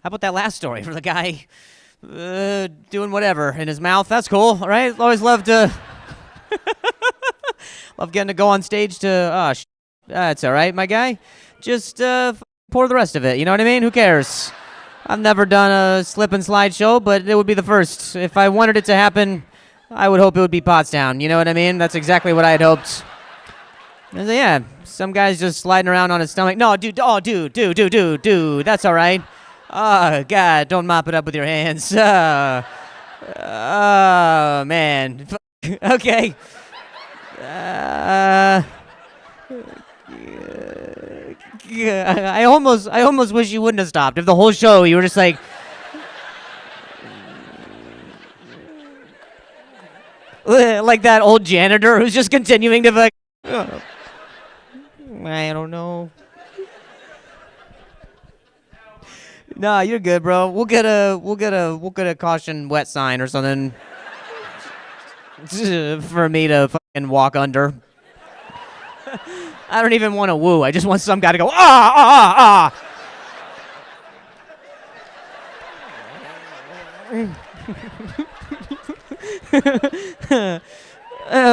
How about that last story for the guy doing whatever in his mouth? That's cool, all right? Always love to love getting to go on stage to. That's all right, my guy. Just pour the rest of it. You know what I mean? Who cares? I've never done a slip and slide show, but it would be the first. If I wanted it to happen, I would hope it would be Pottstown. You know what I mean? That's exactly what I had hoped. And yeah, some guy's just sliding around on his stomach. No, dude. Oh, dude. That's all right. Oh, God, don't mop it up with your hands. Oh, man. Okay. I almost wish you wouldn't have stopped. If the whole show you were just like, like that old janitor who's just continuing to like, I don't know. Nah, you're good, bro. We'll get a caution wet sign or something for me to fucking walk under. I don't even want to woo. I just want some guy to go,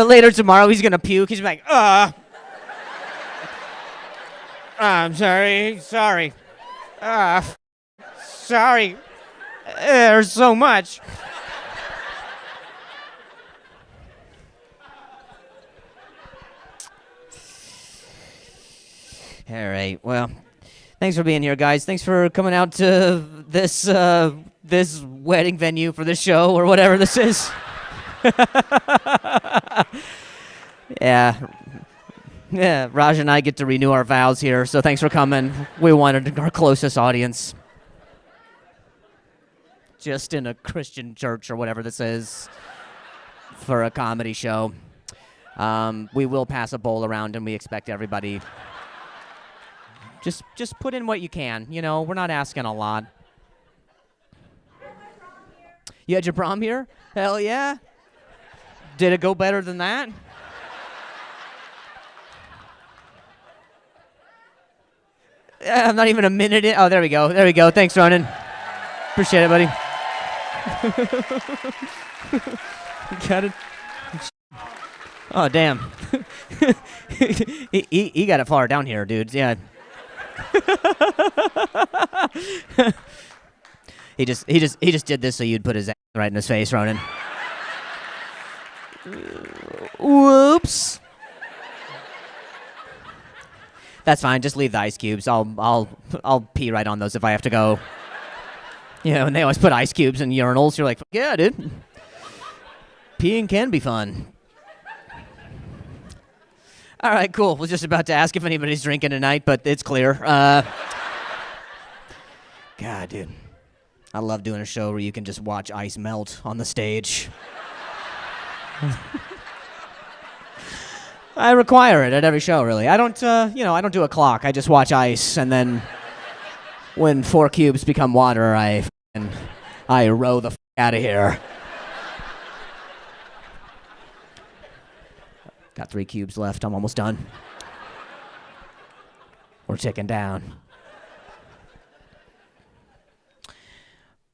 later tomorrow, he's going to puke. He's like, I'm sorry. Sorry. There's so much. All right. Well, thanks for being here, guys. Thanks for coming out to this this wedding venue for this show or whatever this is. Yeah, Raj and I get to renew our vows here, so thanks for coming. We wanted our closest audience. Just in a Christian church or whatever this is for a comedy show. We will pass a bowl around, and we expect everybody... Just put in what you can. You know, we're not asking a lot. You had your prom here? Hell yeah. Did it go better than that? I'm not even a minute in. Oh, there we go. There we go. Thanks, Ronan. Appreciate it, buddy. Got it. Oh, damn. he got it far down here, dude. Yeah. He just did this so you'd put his ass right in his face, Ronan. Whoops. That's fine. Just leave the ice cubes. I'll pee right on those if I have to go. You know, and they always put ice cubes in urinals. You're like, yeah, dude. Peeing can be fun. All right, cool. Was just about to ask if anybody's drinking tonight, but it's clear. God, dude. I love doing a show where you can just watch ice melt on the stage. I require it at every show, really. I don't do a clock. I just watch ice, and then when 4 cubes become water, I row the out of here. Got 3 cubes left. I'm almost done. We're ticking down.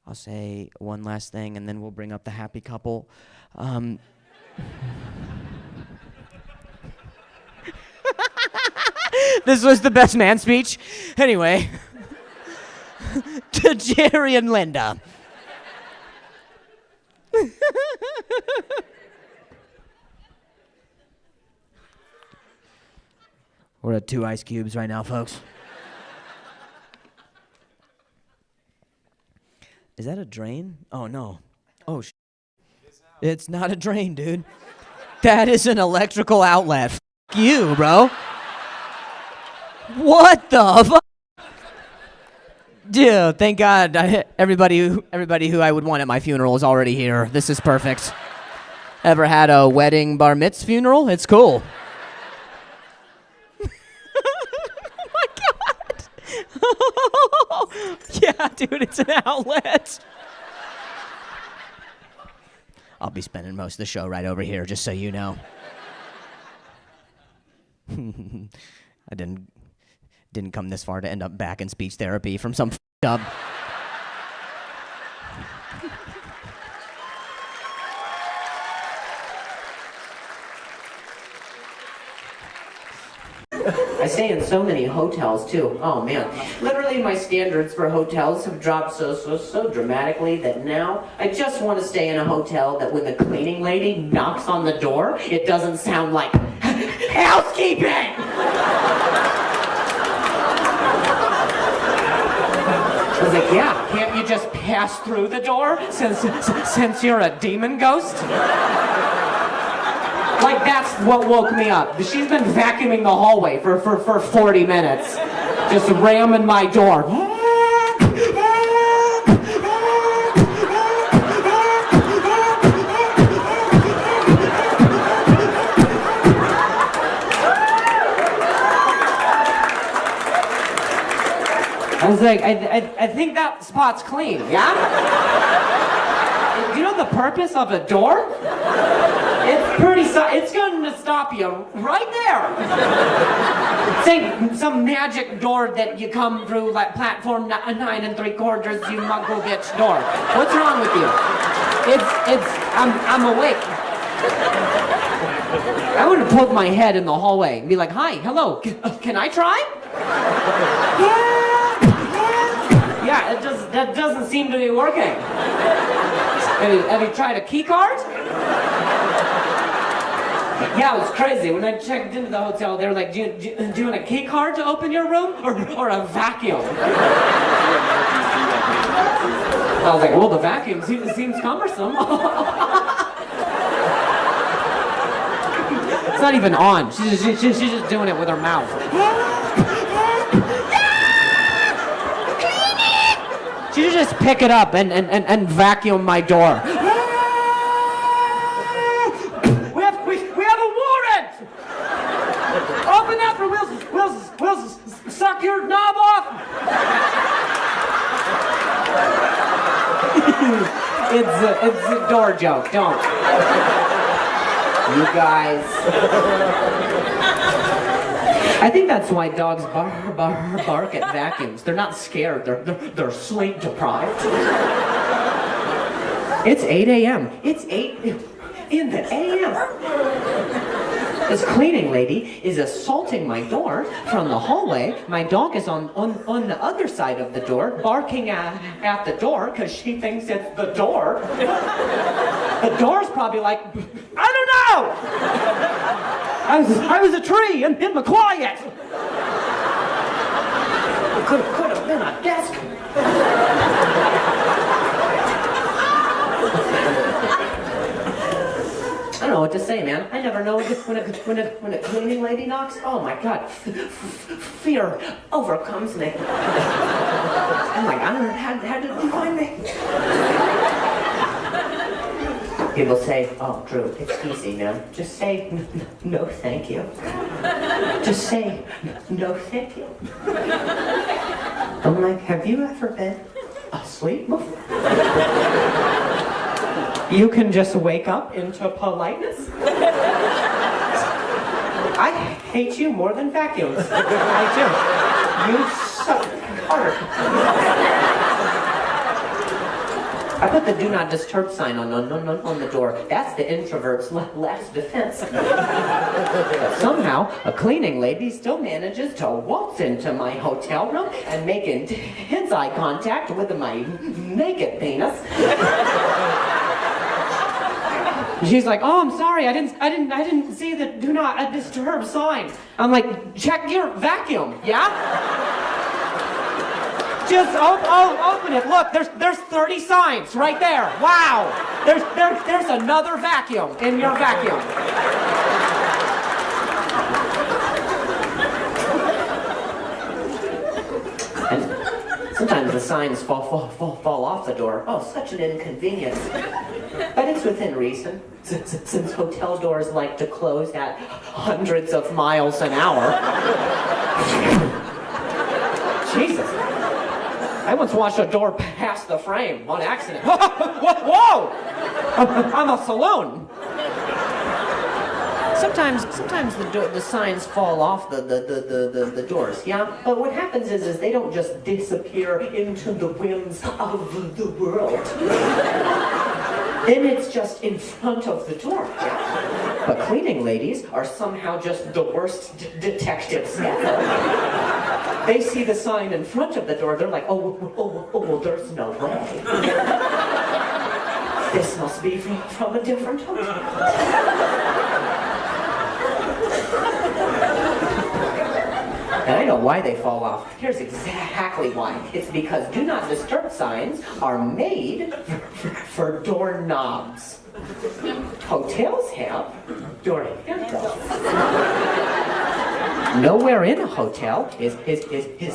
I'll say one last thing, and then we'll bring up the happy couple. This was the best man speech. Anyway, to Jerry and Linda. We're at 2 ice cubes right now, folks. Is that a drain? Oh, no. Oh, it's not a drain, dude. That is an electrical outlet. F*** you, bro. What the fuck? Dude, thank God everybody who I would want at my funeral is already here. This is perfect. Ever had a wedding bar mitzvah funeral? It's cool. Yeah, dude, it's an outlet. I'll be spending most of the show right over here, just so you know. I didn't come this far to end up back in speech therapy from some up I stay in so many hotels too. Oh man. Literally my standards for hotels have dropped so dramatically that now I just want to stay in a hotel that when the cleaning lady knocks on the door, it doesn't sound like housekeeping! I was like, yeah, can't you just pass through the door since you're a demon ghost? Like, that's what woke me up. She's been vacuuming the hallway for 40 minutes. Just ramming my door. I was like, I think that spot's clean, yeah? Do you know the purpose of a door? It's going to stop you right there. It's like some magic door that you come through like platform 9 3/4, you muggle bitch door. What's wrong with you? I'm awake. I would have poked my head in the hallway and be like, hi, hello, can I try? Yeah, that doesn't seem to be working. Have you tried a key card? Yeah, it was crazy. When I checked into the hotel, they were like, do you want a key card to open your room or a vacuum? I was like, well, the vacuum seems cumbersome. It's not even on. She's just doing it with her mouth. She should just pick it up and vacuum my door. We have a warrant! Open up or we'll suck your knob off! It's a door joke, don't. You guys. I think that's why dogs bark at vacuums. They're not scared, they're sleep deprived. It's 8 a.m. It's 8 in the a.m. This cleaning lady is assaulting my door from the hallway. My dog is on the other side of the door, barking at the door because she thinks it's the door. The door's probably like, I don't know! I was a tree in the quiet. It could have been a desk. I don't know what to say, man. I never know when a cleaning lady knocks. Oh my God, fear overcomes me. I'm like, I don't know, how did you find me? People say, oh, Drew, it's easy, man. Just say, no, thank you. Just say, no, thank you. I'm like, have you ever been asleep before? You can just wake up into politeness? I hate you more than vacuums. I do. You suck hard. I put the do not disturb sign on the door. That's the introvert's last defense. But somehow, a cleaning lady still manages to waltz into my hotel room and make intense eye contact with my naked penis. She's like, oh, I'm sorry, I didn't see the do not disturb sign. I'm like, check your vacuum, yeah? Just open it. Look, there's 30 signs right there. Wow. There's another vacuum in your vacuum. And sometimes the signs fall off the door. Oh, such an inconvenience. But it's within reason, since hotel doors like to close at hundreds of miles an hour. Jesus. I once watched a door pass the frame on accident. Whoa! I'm a saloon. Sometimes the signs fall off the doors, yeah? But what happens is they don't just disappear into the whims of the world. Then it's just in front of the door. Yeah. But cleaning ladies are somehow just the worst detectives ever. They see the sign in front of the door, they're like, oh, there's no way. This must be from a different hotel. And I know why they fall off. Here's exactly why. It's because do not disturb signs are made for doorknobs. Hotels have door handles. Nowhere in a hotel is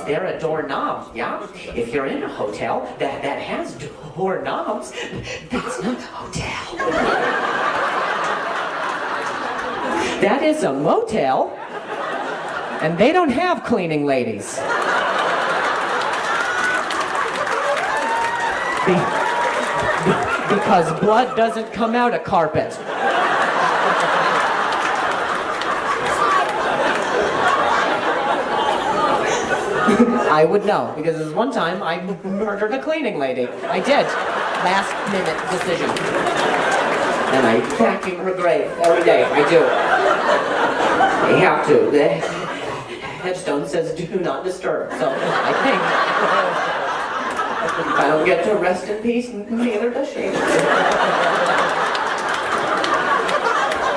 there a doorknob, yeah? If you're in a hotel that has doorknobs, that's not a hotel. That is a motel. And they don't have cleaning ladies. Because blood doesn't come out of carpet. I would know, because this one time I murdered a cleaning lady. I did. Last minute decision. And I fucking regret it every day. I do. I have to. The headstone says do not disturb. So I think if I don't get to rest in peace, neither does she.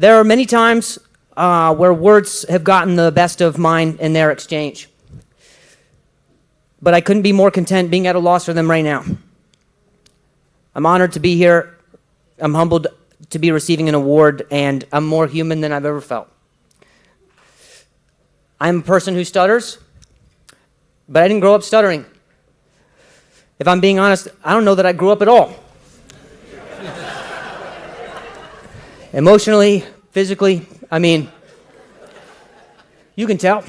There are many times where words have gotten the best of mine in their exchange. But I couldn't be more content being at a loss for them right now. I'm honored to be here. I'm humbled to be receiving an award, and I'm more human than I've ever felt. I'm a person who stutters, but I didn't grow up stuttering. If I'm being honest, I don't know that I grew up at all. Emotionally, physically, I mean, you can tell.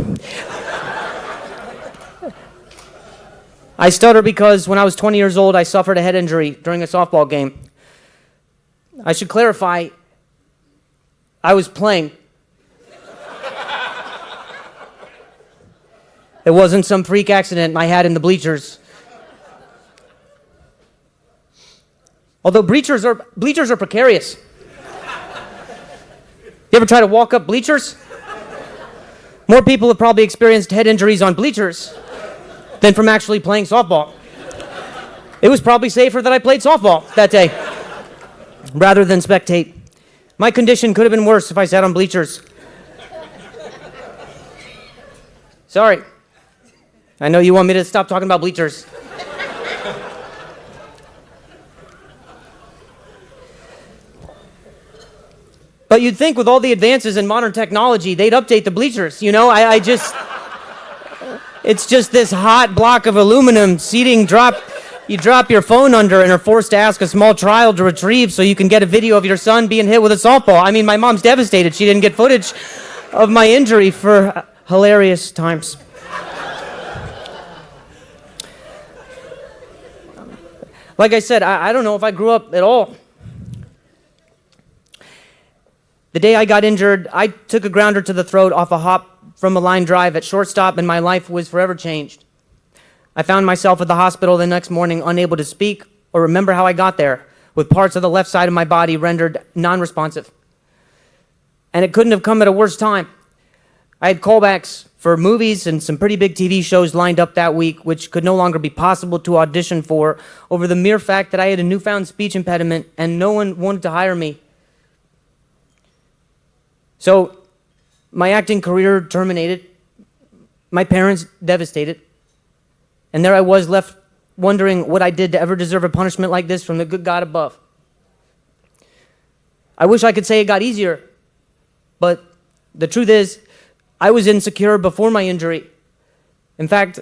I stutter because when I was 20 years old, I suffered a head injury during a softball game. I should clarify, I was playing. It wasn't some freak accident I had in the bleachers. Although bleachers are precarious. You ever try to walk up bleachers? More people have probably experienced head injuries on bleachers than from actually playing softball. It was probably safer that I played softball that day rather than spectate. My condition could have been worse if I sat on bleachers. Sorry. I know you want me to stop talking about bleachers. But you'd think with all the advances in modern technology, they'd update the bleachers. You know, it's just this hot block of aluminum seating you drop your phone under and are forced to ask a small child to retrieve so you can get a video of your son being hit with a softball. I mean, my mom's devastated. She didn't get footage of my injury for hilarious times. Like I said, I don't know if I grew up at all. The day I got injured, I took a grounder to the throat off a hop from a line drive at shortstop, and my life was forever changed. I found myself at the hospital the next morning, unable to speak or remember how I got there, with parts of the left side of my body rendered non-responsive. And it couldn't have come at a worse time. I had callbacks for movies and some pretty big TV shows lined up that week, which could no longer be possible to audition for over the mere fact that I had a newfound speech impediment and no one wanted to hire me. So, my acting career terminated, my parents devastated, and there I was left wondering what I did to ever deserve a punishment like this from the good God above. I wish I could say it got easier, but the truth is, I was insecure before my injury. In fact,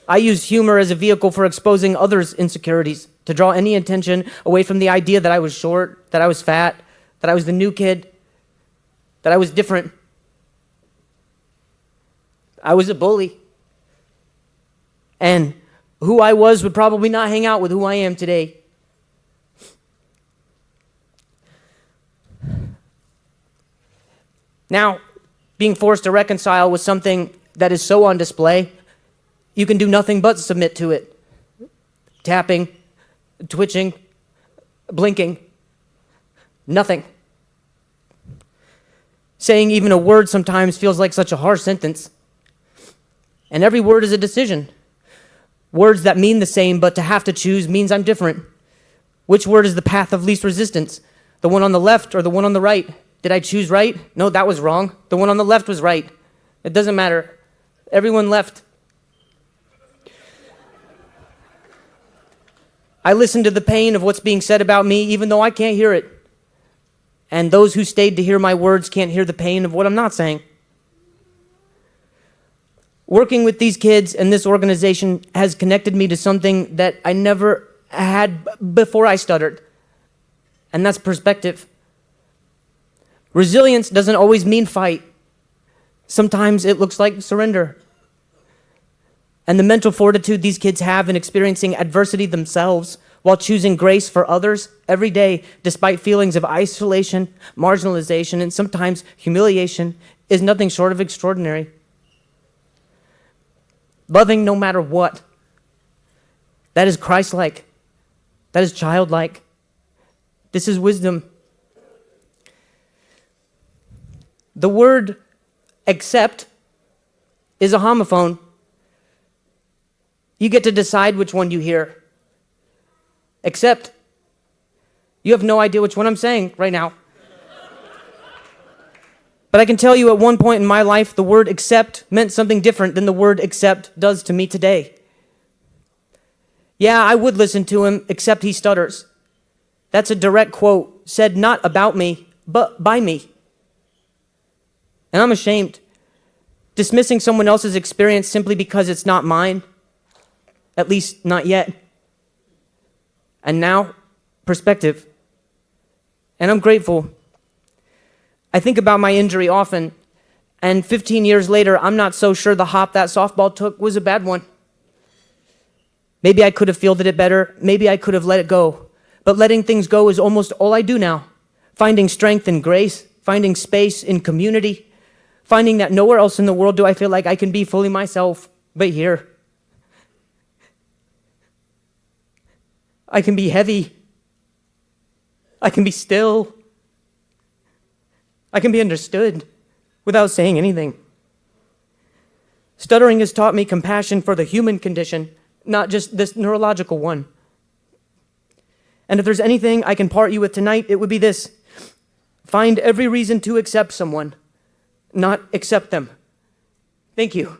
I used humor as a vehicle for exposing others' insecurities, to draw any attention away from the idea that I was short, that I was fat, that I was the new kid, that I was different. I was a bully. And who I was would probably not hang out with who I am today. Now, being forced to reconcile with something that is so on display, you can do nothing but submit to it. Tapping, twitching, blinking. Nothing. Saying even a word sometimes feels like such a harsh sentence. And every word is a decision. Words that mean the same, but to have to choose means I'm different. Which word is the path of least resistance? The one on the left or the one on the right? Did I choose right? No, that was wrong. The one on the left was right. It doesn't matter. Everyone left. I listen to the pain of what's being said about me, even though I can't hear it. And those who stayed to hear my words can't hear the pain of what I'm not saying. Working with these kids and this organization has connected me to something that I never had before I stuttered, and that's perspective. Resilience doesn't always mean fight. Sometimes it looks like surrender. And the mental fortitude these kids have in experiencing adversity themselves while choosing grace for others every day, despite feelings of isolation, marginalization, and sometimes humiliation, is nothing short of extraordinary. Loving no matter what. That is Christ-like. That is childlike. This is wisdom. The word accept is a homophone. You get to decide which one you hear. Accept. You have no idea which one I'm saying right now. But I can tell you at one point in my life, the word accept meant something different than the word accept does to me today. Yeah, I would listen to him, except he stutters. That's a direct quote, said not about me, but by me. And I'm ashamed. Dismissing someone else's experience simply because it's not mine. At least not yet. And now, perspective. And I'm grateful. I think about my injury often, and 15 years later, I'm not so sure the hop that softball took was a bad one. Maybe I could have fielded it better. Maybe I could have let it go. But letting things go is almost all I do now. Finding strength in grace, finding space in community, finding that nowhere else in the world do I feel like I can be fully myself, but here. I can be heavy. I can be still. I can be understood without saying anything. Stuttering has taught me compassion for the human condition, not just this neurological one. And if there's anything I can part you with tonight, it would be this. Find every reason to accept someone, not accept them. Thank you.